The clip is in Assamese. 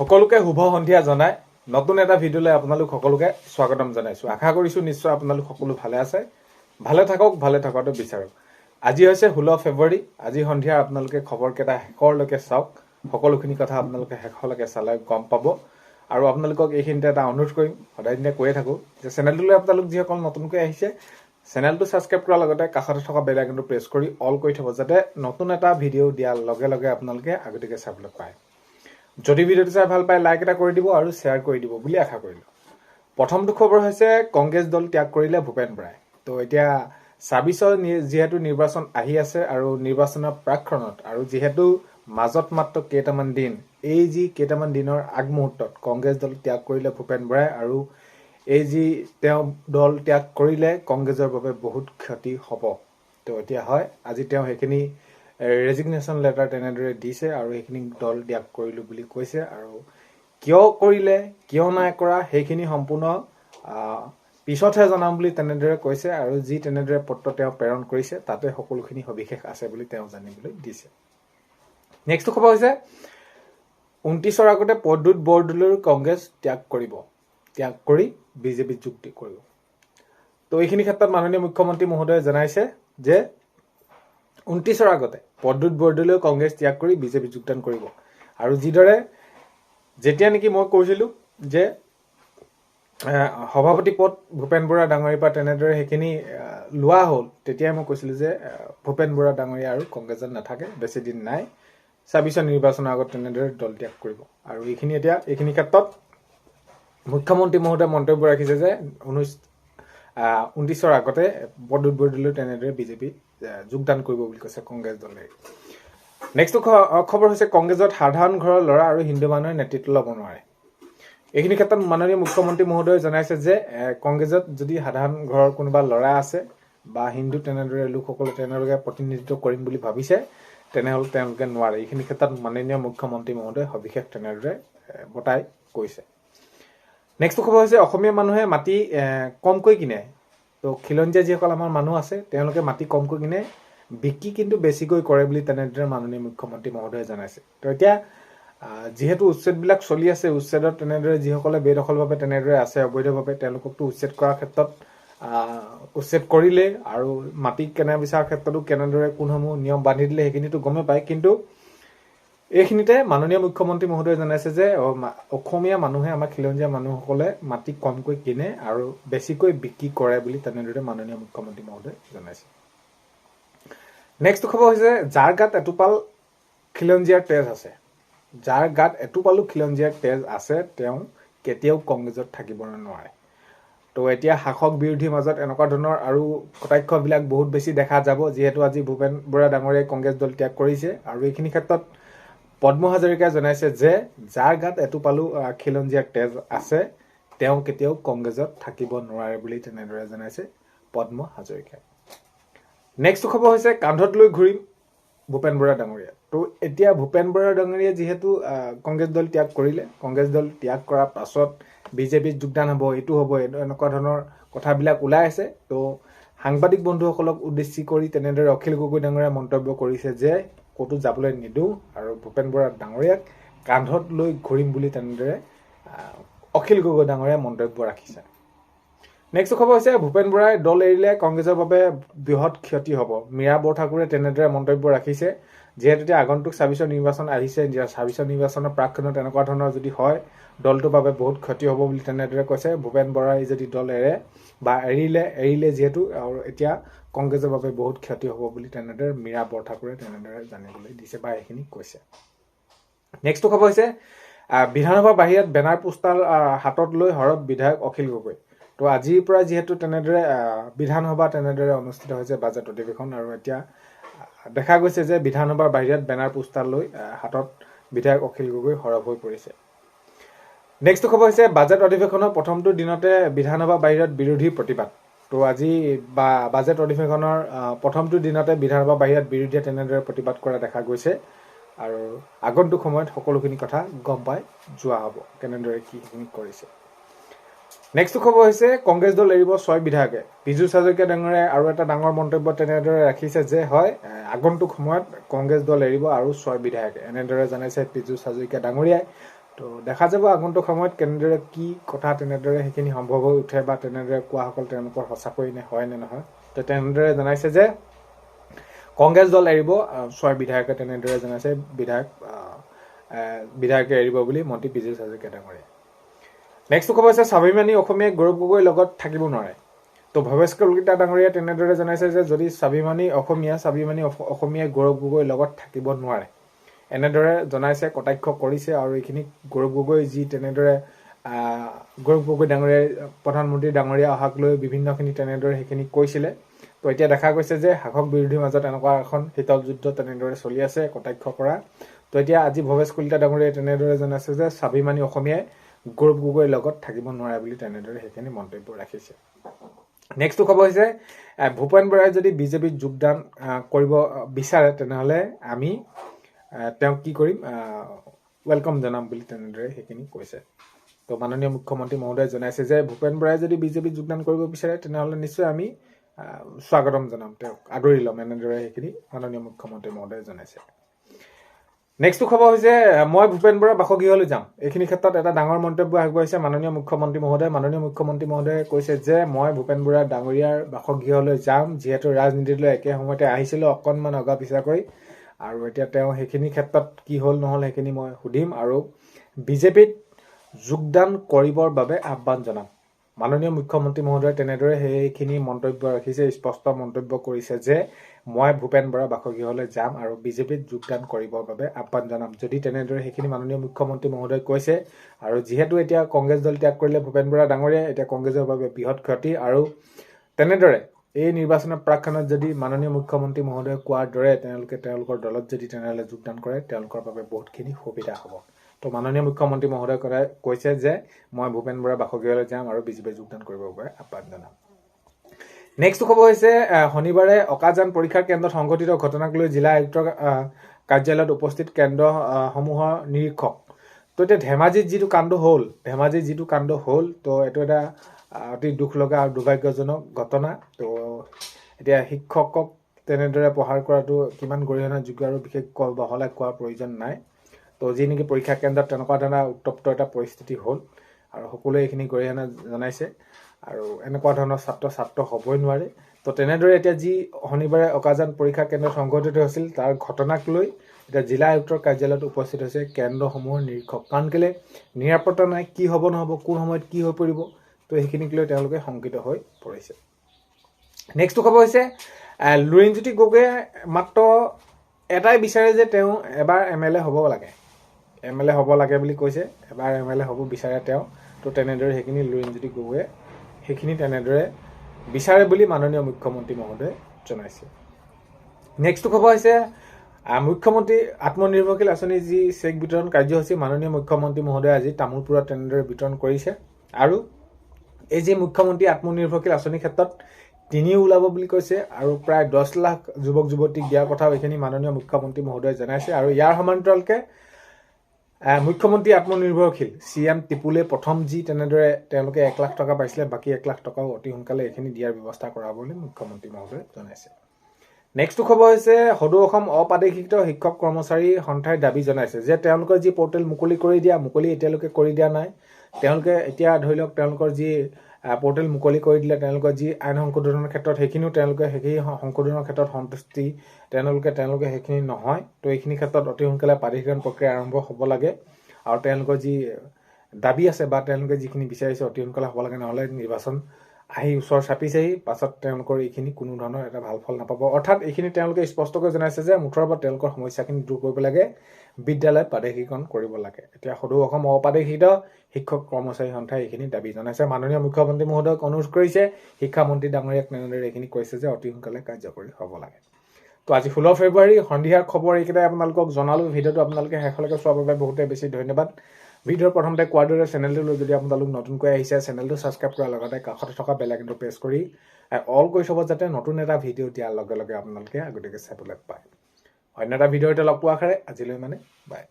সকলোকে শুভ সন্ধিয়া জনাই নতুন এটা ভিডিঅ'লৈ আপোনালোক সকলোকে স্বাগতম জনাইছো। আশা কৰিছো নিশ্চয় আপোনালোক সকলো ভালে আছে। ভালে থকাটো বিচাৰক। আজি হৈছে 16 ফেব্ৰুৱাৰী। আজি সন্ধিয়া আপোনালোকে খবৰকেইটা শেষৰলৈকে চাওক। সকলোখিনি কথা আপোনালোকে শেষলৈকে চালে গম পাব। আৰু আপোনালোকক এইখিনিতে এটা অনুৰোধ কৰিম, সদায় দিনে কৈয়ে থাকো যে চেনেলটোলৈ আপোনালোক যিসকল নতুনকৈ আহিছে চেনেলটো ছাবস্ক্ৰাইব কৰাৰ লগতে কাষতে থকা বেল আইকনটো প্ৰেছ কৰি অল কৰি থব, যাতে নতুন এটা ভিডিঅ' দিয়াৰ লগে লগে আপোনালোকে আগতীয়াকৈ চাবলৈ পায়। যদি ভিডিঅ'টো চাই ভাল পায় লাইক এটা কৰি দিব আৰু শ্বেয়াৰ কৰি দিব বুলি আশা কৰিলোঁ। প্ৰথমটো খবৰ হৈছে কংগ্ৰেছ দল ত্যাগ কৰিলে ভূপেন বৰাই। তো এতিয়া ২৬ যিহেতু নিৰ্বাচন আহি আছে আৰু নিৰ্বাচনৰ প্ৰাকক্ষণত আৰু যিহেতু মাজত মাত্ৰ কেইটামান দিন, এই যি কেইটামান দিনৰ আগমুহূৰ্তত কংগ্ৰেছ দল ত্যাগ কৰিলে ভূপেন বৰাই আৰু এই যি তেওঁ দল ত্যাগ কৰিলে কংগ্ৰেছৰ বাবে বহুত ক্ষতি হ'ব। তো এতিয়া হয় আজি তেওঁ সেইখিনি ৰেজিগনেশ্যন লেটাৰ তেনেদৰে দিছে আৰু সেইখিনি দল ত্যাগ কৰিলোঁ বুলি কৈছে। আৰু কিয় কৰিলে কিয় নাই কৰা সেইখিনি সম্পূৰ্ণ পিছতহে জনাম বুলি তেনেদৰে কৈছে। আৰু যি তেনেদৰে পত্ৰ তেওঁ প্ৰেৰণ কৰিছে তাতে সকলোখিনি সবিশেষ আছে বুলি তেওঁ জানিবলৈ দিছে। নেক্সট খবৰ হৈছে 29ৰ আগতে প্ৰদ্যুৎ বৰদলৈৰ কংগ্ৰেছ ত্যাগ কৰি বিজেপিত যুক্তি কৰিব। তো এইখিনি ক্ষেত্ৰত মাননীয় মুখ্যমন্ত্ৰী মহোদয়ে জনাইছে যে 29ৰ আগতে প্ৰদ্যুৎ বৰদলৈ কংগ্ৰেছ ত্যাগ কৰি বিজেপিত যোগদান কৰিব। আৰু যিদৰে যেতিয়া নেকি মই কৈছিলোঁ যে সভাপতি পদ ভূপেন বৰা ডাঙৰীয়াৰ পৰা তেনেদৰে সেইখিনি লোৱা হ'ল, তেতিয়াই মই কৈছিলোঁ যে ভূপেন বৰা ডাঙৰীয়া আৰু কংগ্ৰেছত নাথাকে, বেছি দিন নাই, ২৬ নিৰ্বাচনৰ আগত তেনেদৰে দল ত্যাগ কৰিব। আৰু এইখিনি ক্ষেত্ৰত মুখ্যমন্ত্ৰী মহোদয়ে মন্তব্য ৰাখিছে যে 29ৰ আগতে প্ৰদ্যুৎ বৰদলৈ তেনেদৰে বিজেপিত যোগদান কৰিব বুলি কৈছে কংগ্ৰেছ দলে। নেক্সট খবৰ হৈছে কংগ্ৰেছত সাধাৰণ ঘৰৰ ল'ৰা আৰু হিন্দু মানুহে নেতৃত্ব ল'ব নোৱাৰে। এইখিনি ক্ষেত্ৰত মাননীয় মুখ্যমন্ত্ৰী মহোদয়ে জনাইছে যে কংগ্ৰেছত যদি সাধাৰণ ঘৰৰ কোনোবা ল'ৰা আছে বা হিন্দু তেনেদৰে লোকসকলে তেওঁলোকে প্ৰতিনিধিত্ব কৰিম বুলি ভাবিছে, তেনেহ'লে তেওঁলোকে নোৱাৰে। এইখিনি ক্ষেত্ৰত মাননীয় মুখ্যমন্ত্ৰী মহোদয়ে সবিশেষ তেনেদৰে বতাই কৈছে। নেক্সট খবৰ হৈছে অসমীয়া মানুহে মাটি কমকৈ কিনে। তো খিলঞ্জীয়া যিসকল আমাৰ মানুহ আছে তেওঁলোকে মাটি কমকৈ কিনে, বিক্ৰী কিন্তু বেছিকৈ কৰে বুলি তেনেদৰে মাননীয় মুখ্যমন্ত্ৰী মহোদয়ে জনাইছে। তো এতিয়া যিহেতু উচ্ছেদবিলাক চলি আছে, উচ্ছেদত তেনেদৰে যিসকলে বেদখলভাৱে তেনেদৰে আছে অবৈধভাৱে, তেওঁলোককতো উচ্ছেদ কৰাৰ ক্ষেত্ৰত উচ্ছেদ কৰিলে আৰু মাটি কেনে বিচৰাৰ ক্ষেত্ৰতো কেনেদৰে কোনসমূহ নিয়ম বান্ধি দিলে সেইখিনিতো গমেই পায়। কিন্তু এইখিনিতে মাননীয় মুখ্যমন্ত্ৰী মহোদয়ে জনাইছে যে অসমীয়া মানুহে, আমাৰ খিলঞ্জীয়া মানুহসকলে মাটি কমকৈ কিনে আৰু বেছিকৈ বিক্ৰী কৰে বুলি তেনেদৰে মাননীয় মুখ্যমন্ত্ৰী মহোদয়ে জনাইছে। নেক্সট খবৰ হৈছে যাৰ গাত এটোপাল খিলঞ্জীয়াৰ তেজ আছে, যাৰ গাত এটোপালো খিলঞ্জীয়াৰ তেজ আছে তেওঁ কেতিয়াও কংগ্ৰেছত থাকিব নোৱাৰে। তো এতিয়া শাসক বিৰোধীৰ মাজত এনেকুৱা ধৰণৰ আৰু কটাক্ষবিলাক বহুত বেছি দেখা যাব, যিহেতু আজি ভূপেন বৰা ডাঙৰীয়াই কংগ্ৰেছ দল ত্যাগ কৰিছে। আৰু এইখিনি ক্ষেত্ৰত পদ্ম হাজৰিকাই জনাইছে যে যাৰ গাত এটোপালো খিলঞ্জীয়াৰ তেজ আছে তেওঁ কেতিয়াও কংগ্ৰেছত থাকিব নোৱাৰে বুলি তেনেদৰে জনাইছে পদ্ম হাজৰিকাই। নেক্সট খবৰ হৈছে কান্ধত লৈ ঘূৰিম ভূপেন বৰা ডাঙৰীয়া। তো এতিয়া ভূপেন বৰা ডাঙৰীয়াই যিহেতু কংগ্ৰেছ দল ত্যাগ কৰিলে, কংগ্ৰেছ দল ত্যাগ কৰাৰ পাছত বিজেপিত যোগদান হ'ব, এইটো হ'ব, এনেকুৱা ধৰণৰ কথাবিলাক ওলাই আছে। তো সাংবাদিক বন্ধুসকলক উদ্দেশ্য কৰি তেনেদৰে অখিল গগৈ ডাঙৰীয়াই মন্তব্য কৰিছে যে ক'তো যাবলৈ নিদিওঁ আৰু ভূপেন বৰা ডাঙৰীয়াক কান্ধত লৈ ঘূৰিম বুলি তেনেদৰে অখিল গগৈ ডাঙৰীয়াই মন্তব্য ৰাখিছে। নেক্সট খবৰ হৈছে ভূপেন বৰাই দল এৰিলে কংগ্ৰেছৰ বাবে বৃহৎ ক্ষতি হ'ব। মীৰা বৰঠাকুৰে তেনেদৰে মন্তব্য ৰাখিছে, যিহেতু এতিয়া আগন্তুক ২৬ নিৰ্বাচন আহিছে, ২৬ নিৰ্বাচনৰ প্ৰাকক্ষণত এনেকুৱা ধৰণৰ যদি হয় দলটোৰ বাবে বহুত ক্ষতি হ'ব বুলি তেনেদৰে কৈছে। ভূপেন বৰাই যদি দল এৰে বা এৰিলে যিহেতু আৰু এতিয়া কংগ্ৰেছৰ বাবে বহুত ক্ষতি হ'ব বুলি তেনেদৰে মীৰা বৰঠাকুৰে তেনেদৰে জানিবলৈ দিছে বা এইখিনি কৈছে। নেক্সট খবৰ হৈছে বিধানসভা বাহিৰত বেনাৰ পোষ্টাৰ হাতত লৈ সৰব বিধায়ক অখিল গগৈ। তো আজিৰ পৰা যিহেতু তেনেদৰে বিধানসভা তেনেদৰে অনুষ্ঠিত হৈছে বাজেট অধিৱেশন, আৰু এতিয়া দেখা গৈছে যে বিধানসভাৰ বাহিৰত বেনাৰ পোষ্টাৰ লৈ হাতত বিধায়ক অখিল গগৈ সৰব হৈ পৰিছে। নেক্সট খবৰ হৈছে বাজেট অধিৱেশনৰ প্ৰথমটো দিনতে বিধানসভা বাহিৰত বিৰোধীৰ প্ৰতিবাদ। তো আজি বাজেট অধিৱেশনৰ প্ৰথমটো দিনতে বিধানসভা বাহিৰত বিৰোধীয়ে তেনেদৰে প্ৰতিবাদ কৰা দেখা গৈছে। আৰু আগন্তুক সময়ত সকলোখিনি কথা গম পাই যোৱা হ'ব কেনেদৰে কি কৰিছে। নেক্সট খবৰ হৈছে কংগ্ৰেছ দল এৰিব 6 বিধায়কে। পীযুষ হাজৰিকা ডাঙৰীয়াই আৰু এটা ডাঙৰ মন্তব্য তেনেদৰে ৰাখিছে যে হয় আগন্তুক সময়ত কংগ্ৰেছ দল এৰিব আৰু 6 বিধায়কে, এনেদৰে জনাইছে পীযুষ হাজৰিকা ডাঙৰীয়াই। তো দেখা যাব আগন্তুক সময়ত কেনেদৰে কি কথা তেনেদৰে সেইখিনি সম্ভৱ হৈ উঠে বা তেনেদৰে কোৱাসকল তেওঁলোকৰ সঁচাকৈ নে হয় নে নহয় তো তেনেদৰে জনাইছে যে কংগ্ৰেছ দল এৰিব 6 বিধায়কে তেনেদৰে জনাইছে বিধায়কে এৰিব বুলি মন্ত্ৰী পীযুষ হাজৰিকা ডাঙৰীয়া নেক্সট খবৰ আছে স্বাভিমানী অসমীয়া গৌৰৱ গগৈৰ লগত থাকিব নোৱাৰে তো ভৱেশ কলিতা ডাঙৰীয়া তেনেদৰে জনাইছে যে যদি স্বাভিমানী অসমীয়া গৌৰৱ গগৈৰ লগত থাকিব নোৱাৰে এনেদৰে জনাইছে কটাক্ষ কৰিছে আৰু এইখিনি গৌৰৱ গগৈ যি তেনেদৰে গৌৰৱ গগৈ ডাঙৰীয়া প্ৰধানমন্ত্ৰী ডাঙৰীয়া অহাক লৈ বিভিন্নখিনি তেনেদৰে সেইখিনি কৈছিলে তো এতিয়া দেখা গৈছে যে শাসক বিৰোধীৰ মাজত এনেকুৱা এখন শীতল যুদ্ধ তেনেদৰে চলি আছে কটাক্ষ কৰা তো এতিয়া আজি ভৱেশ কলিতা ডাঙৰীয়াই তেনেদৰে জনাইছে যে স্বাভিমানী অসমীয়াই গৌৰৱ গগৈৰ লগত থাকিব নোৱাৰে বুলি তেনেদৰে সেইখিনি মন্তব্য ৰাখিছে নেক্সট খবৰ হৈছে ভূপেন বৰাই যদি বিজেপিত যোগদান কৰিব বিচাৰে তেনেহলে আমি তেওঁ কি কৰিম ওয়েলকাম জনাম বুলি তেনেদৰে সেইখিনি কৈছে তো মাননীয় মুখ্যমন্ত্ৰী মহোদয়ে জনাইছে যে ভূপেন বৰাই যদি বিজেপিত যোগদান কৰিব বিচাৰে তেনেহলে নিশ্চয় আমি স্বাগতম জনাম তেওঁক আদৰি ল'ম এনেদৰে সেইখিনি মাননীয় মুখ্যমন্ত্ৰী মহোদয়ে জনাইছে নেক্সট খবৰ হৈছে মই ভূপেন বৰা বাসগৃহলৈ যাম এইখিনি ক্ষেত্ৰত এটা ডাঙৰ মন্তব্য আগবঢ়াইছে মাননীয় মুখ্যমন্ত্ৰী মহোদয়ে কৈছে যে মই ভূপেন বৰা ডাঙৰীয়াৰ বাসগৃহলৈ যাম যিহেতু ৰাজনীতিলৈ একে সময়তে আহিছিল অকণমান অগা পিছাকৈ আৰু এতিয়া তেওঁ সেইখিনি ক্ষেত্ৰত কি হ'ল নহ'ল সেইখিনি মই সুধিম আৰু বিজেপিত যোগদান কৰিবৰ বাবে আহ্বান জনাম মাননীয় মুখ্যমন্ত্ৰী মহোদয়ে তেনেদৰে সেইখিনি মন্তব্য ৰাখিছে স্পষ্ট মন্তব্য কৰিছে যে মই ভূপেন বৰা বাসগৃহলৈ যাম আৰু বিজেপিত যোগদান কৰিবৰ বাবে আহ্বান জনাম যদি তেনেদৰে সেইখিনি মাননীয় মুখ্যমন্ত্ৰী মহোদয়ে কৈছে আৰু যিহেতু এতিয়া কংগ্ৰেছ দল ত্যাগ কৰিলে ভূপেন বৰা ডাঙৰীয়া এতিয়া কংগ্ৰেছৰ বাবে বৃহৎ ক্ষতি আৰু তেনেদৰে এই নিৰ্বাচনৰ প্ৰাক্ষণত যদি মাননীয় মুখ্যমন্ত্ৰী মহোদয়ে কোৱাৰ দৰে তেওঁলোকৰ দলত যদি তেনেহলে যোগদান কৰে তেওঁলোকৰ বাবে বহুতখিনি সুবিধা হ'ব তো মাননীয় মুখ্যমন্ত্ৰী মহোদয়ে কৈছে যে মই ভূপেন বৰা বাসগৃহলৈ যাম আৰু বিজেপিত যোগদান কৰিবৰ বাবে আহ্বান জনাম নেক্সট খবৰ হৈছে শনিবাৰে অকাজান পৰীক্ষাৰ কেন্দ্ৰত সংঘটিত ঘটনাক লৈ জিলা আয়ুক্তৰ কাৰ্যালয়ত উপস্থিত কেন্দ্ৰসমূহৰ নিৰীক্ষক তো এতিয়া ধেমাজিত যিটো কাণ্ড হ'ল তো এইটো এটা অতি দুখ লগা আৰু দুৰ্ভাগ্যজনক ঘটনা তো এতিয়া শিক্ষকক তেনেদৰে প্ৰহাৰ কৰাটো কিমান গৰিহণাযোগ্য আৰু বিশেষ বহলাই কোৱাৰ প্ৰয়োজন নাই তো যি নেকি পৰীক্ষা কেন্দ্ৰত তেনেকুৱা ধৰণৰ উত্তপ্ত এটা পৰিস্থিতি হ'ল আৰু সকলোৱে এইখিনি গৰিহণা জনাইছে আৰু এনেকুৱা ধৰণৰ ছাত্ৰ হ'বই নোৱাৰে তো তেনেদৰে এতিয়া যি শনিবাৰে অকাজান পৰীক্ষা কেন্দ্ৰত সংঘটিত হৈছিল তাৰ ঘটনাক লৈ এতিয়া জিলা আয়ুক্তৰ কাৰ্যালয়ত উপস্থিত হৈছে কেন্দ্ৰসমূহৰ নিৰীক্ষক কাৰণ কেলে নিৰাপত্তা নাই কি হ'ব নহ'ব কোন সময়ত কি হৈ পৰিব তো সেইখিনিক লৈ তেওঁলোকে শংকিত হৈ পৰিছে নেক্সট খবৰ হৈছে লুৰিণজ্যোতি গগৈয়ে মাত্ৰ এটাই বিচাৰে যে তেওঁ এবাৰ MLA হ'ব লাগে বুলি কৈছে এবাৰ MLA হ'ব বিচাৰে তেওঁ তো তেনেদৰে সেইখিনি লুৰিণজ্যোতি গগৈয়ে সেইখিনি তেনেদৰে বিচাৰে বুলি মাননীয় মুখ্যমন্ত্ৰী মহোদয়ে জনাইছে নেক্সট খবৰ হৈছে মুখ্যমন্ত্ৰী আত্মনিৰ্ভৰশীল আঁচনি যি চেক বিতৰণ কাৰ্যসূচী মাননীয় মুখ্যমন্ত্ৰী মহোদয়ে আজি তামোলপুৰত তেনেদৰে বিতৰণ কৰিছে আৰু এই যি মুখ্যমন্ত্ৰী আত্মনিৰ্ভৰশীল আঁচনিৰ ক্ষেত্ৰত তিনি ওলাব বুলি কৈছে আৰু প্ৰায় 10 লাখ যুৱক যুৱতীক দিয়াৰ কথাও এইখিনি মাননীয় মুখ্যমন্ত্ৰী মহোদয়ে জনাইছে আৰু ইয়াৰ সমান্তৰালকে মুখ্যমন্ত্ৰী আত্মনিৰ্ভৰশীল CM টিপুলে প্ৰথম যি তেনেদৰে তেওঁলোকে 1 লাখ টকা পাইছিলে বাকি 1 লাখ টকাও অতি সোনকালে এইখিনি দিয়াৰ ব্যৱস্থা কৰা বুলি মুখ্যমন্ত্ৰী মহোদয়ে জনাইছে নেক্সট খবৰ হৈছে সদৌ অসম অপাদেশিত শিক্ষক কৰ্মচাৰী সন্থাই দাবী জনাইছে যে তেওঁলোকৰ যি পৰ্টেল মুকলি এতিয়ালৈকে কৰি দিয়া নাই তেওঁলোকে এতিয়া ধৰি লওক তেওঁলোকৰ যি পৰ্টেল মুকলি কৰি দিলে তেওঁলোকৰ যি আইন সংশোধনৰ ক্ষেত্ৰত সেইখিনিও তেওঁলোকে সেই সংশোধনৰ ক্ষেত্ৰত সন্তুষ্টি তেওঁলোকে সেইখিনি নহয় তো এইখিনি ক্ষেত্ৰত অতি সোনকালে প্ৰাধিকৰণ প্ৰক্ৰিয়া আৰম্ভ হ'ব লাগে আৰু তেওঁলোকৰ যি দাবী আছে বা তেওঁলোকে যিখিনি বিচাৰিছে অতি সোনকালে হ'ব লাগে নহ'লে নিৰ্বাচন আহি ওচৰ চাপিছেহি পাছত তেওঁলোকৰ এইখিনি কোনো ধৰণৰ এটা ভাল ফল নাপাব অৰ্থাৎ এইখিনি তেওঁলোকে স্পষ্টকৈ জনাইছে যে মুঠৰ ওপৰত তেওঁলোকৰ সমস্যাখিনি দূৰ কৰিব লাগে বিদ্যালয়ত প্ৰাদেশিকৰণ কৰিব লাগে এতিয়া সদৌ অসম অপাদেশিত শিক্ষক কৰ্মচাৰী সন্থাই এইখিনি দাবী জনাইছে মাননীয় মুখ্যমন্ত্ৰী মহোদয়ক অনুৰোধ কৰিছে শিক্ষামন্ত্ৰী ডাঙৰীয়াক তেনেদৰে এইখিনি কৈছে যে অতি সোনকালে কাৰ্যকৰী হ'ব লাগে তো আজি 16 ফেব্ৰুৱাৰী সন্ধিয়াৰ খবৰ এইকেইটাই আপোনালোকক জনালো ভিডিঅ'টো আপোনালোকে শেষলৈকে চোৱাৰ বাবে বহুতে বেছি ধন্যবাদ ভিডিঅ'ৰ প্ৰথমতে কোৱাৰ দৰে চেনেলটো যদি আপোনালোক নতুনকৈ আহিছে চেনেলটো ছাবস্ক্ৰাইব কৰাৰ লগতে কাষতে থকা বেল আইকনটো প্ৰেছ কৰি অল কৰি থ'ব যাতে নতুন এটা ভিডিঅ' দিয়াৰ লগে লগে আপোনালোকে আগতীয়াকৈ চাবলৈ পায় অন্য এটা ভিডিঅ'তে লগ পোৱাৰ আশাৰে আজিলৈ বাই